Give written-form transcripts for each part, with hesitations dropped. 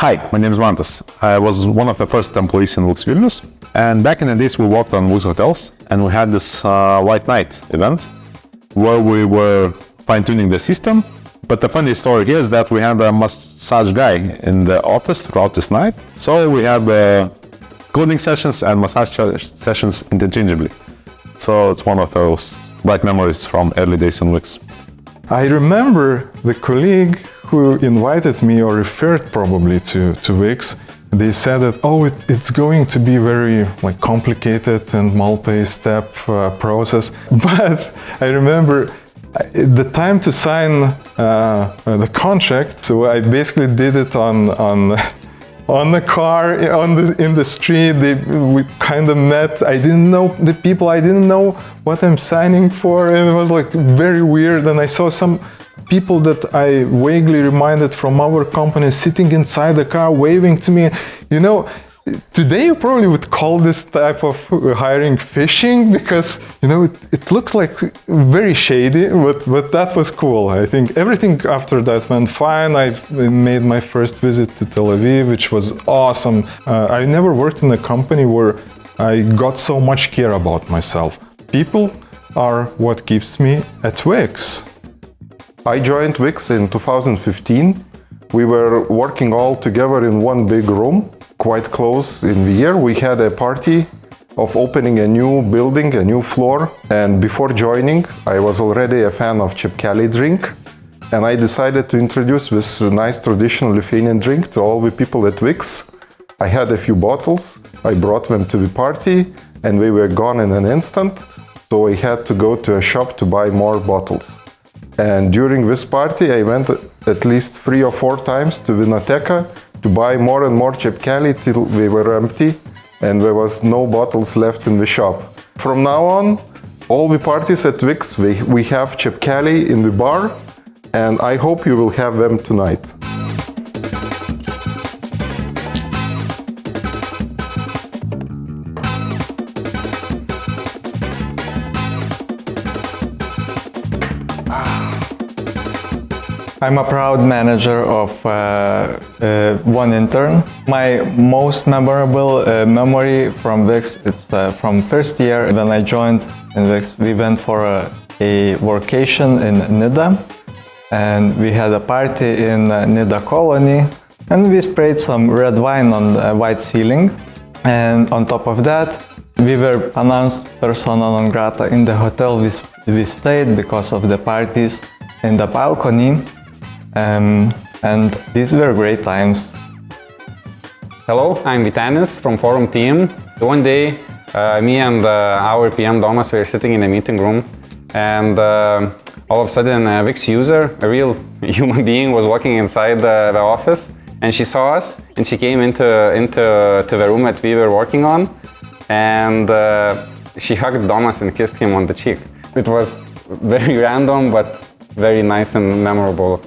Hi, my name is Mantas. I was one of the first employees in Wix Vilnius, and back in the days we worked on Wix hotels, and we had this white night event where we were fine-tuning the system. But the funny story here is that we had a massage guy in the office throughout this night, so we had coding sessions and massage sessions interchangeably. So it's one of those bright memories from early days in Wix. I remember the colleague who invited me or referred probably to Wix. They said that, it's going to be very complicated and multi-step process. But I remember the time to sign the contract, so I basically did it on the car, in the street. We kind of met. I didn't know the people. I didn't know what I'm signing for, and it was very weird. And I saw some people that I vaguely reminded from our company sitting inside the car, waving to me. Today you probably would call this type of hiring phishing, because it looks like very shady, but that was cool. I think everything after that went fine. I made my first visit to Tel Aviv, which was awesome. I never worked in a company where I got so much care about myself. People are what keeps me at Wix. I joined Wix in 2015. We were working all together in one big room, quite close in the year. We had a party of opening a new building, a new floor. And before joining, I was already a fan of Čepkeliai drink. And I decided to introduce this nice traditional Lithuanian drink to all the people at Wix. I had a few bottles. I brought them to the party and they were gone in an instant. So I had to go to a shop to buy more bottles. And during this party, I went at least 3 or 4 times to Vinoteka to buy more and more Čepkeliai till they were empty and there was no bottles left in the shop. From now on, all the parties at Wix, we have Čepkeliai in the bar, and I hope you will have them tonight. I'm a proud manager of one intern. My most memorable memory from Wix, it's from first year when I joined in Wix. We went for a vacation in Nida, and we had a party in Nida colony, and we sprayed some red wine on the white ceiling. And on top of that, we were announced persona non grata in the hotel we stayed because of the parties in the balcony. And these were great times. Hello, I'm Vytenis from Forum team. One day, me and our PM Domas were sitting in a meeting room, and all of a sudden a Wix user, a real human being, was walking inside the office, and she saw us, and she came into the room that we were working on, and she hugged Domas and kissed him on the cheek. It was very random, but very nice and memorable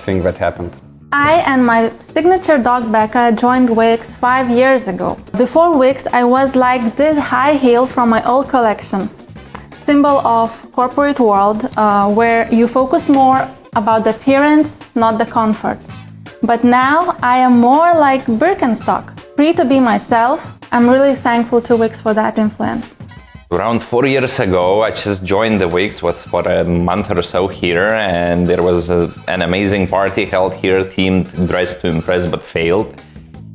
thing that happened. I and my signature dog Becca joined Wix 5 years ago. Before Wix, I was like this high heel from my old collection, symbol of corporate world, where you focus more about the appearance, not the comfort. But now I am more like Birkenstock, free to be myself. I'm really thankful to Wix for that influence. Around 4 years ago, I just joined the Wix for a month or so here, and there was an amazing party held here, themed Dress to Impress but failed.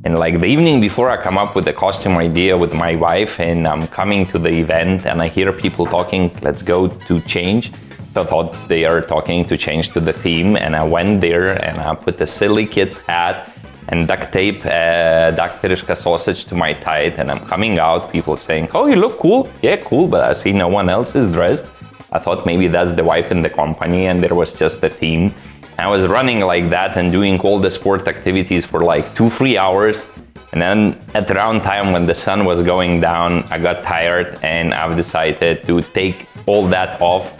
And the evening before, I come up with a costume idea with my wife, and I'm coming to the event and I hear people talking, let's go to change. So I thought they are talking to change to the theme, and I went there and I put a silly kid's hat and duct tape daktariška sausage to my tie, and I'm coming out, people saying, oh, you look cool. Yeah, cool, but I see no one else is dressed. I thought maybe that's the wife in the company, and there was just the team. I was running like that and doing all the sport activities for 2-3 hours. And then at around time when the sun was going down, I got tired and I've decided to take all that off.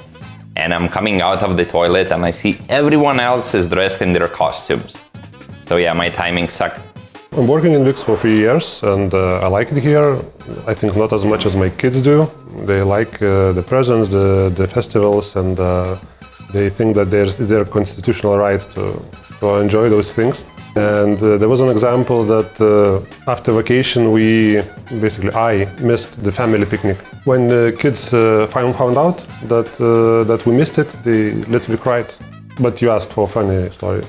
And I'm coming out of the toilet and I see everyone else is dressed in their costumes. So yeah, my timing sucked. I'm working in Wix for 3 years and I like it here. I think not as much as my kids do. They like the presents, the festivals, and they think that it's their constitutional right to enjoy those things. And there was an example that after vacation I missed the family picnic. When the kids found out that we missed it, they literally cried. But you asked for a funny story.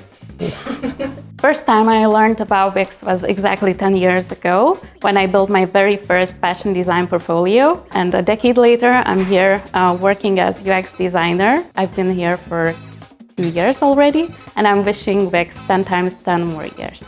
First time I learned about Wix was exactly 10 years ago when I built my very first fashion design portfolio. And a decade later, I'm here working as UX designer. I've been here for 2 years already, and I'm wishing Wix 10 times 10 more years.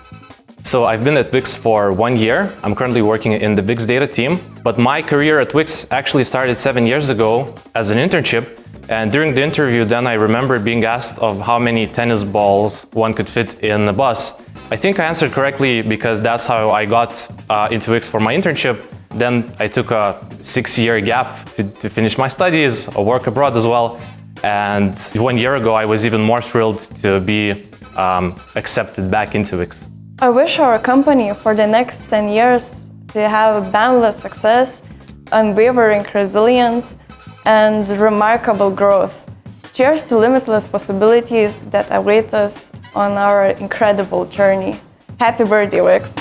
So I've been at Wix for 1 year. I'm currently working in the Wix data team, but my career at Wix actually started 7 years ago as an internship. And during the interview, then I remember being asked of how many tennis balls one could fit in a bus. I think I answered correctly because that's how I got into Wix for my internship. Then I took a 6-year gap to finish my studies, work abroad as well. And 1 year ago, I was even more thrilled to be accepted back into Wix. I wish our company for the next 10 years to have boundless success, unwavering resilience, and remarkable growth. Cheers to limitless possibilities that await us on our incredible journey. Happy birthday, Wix!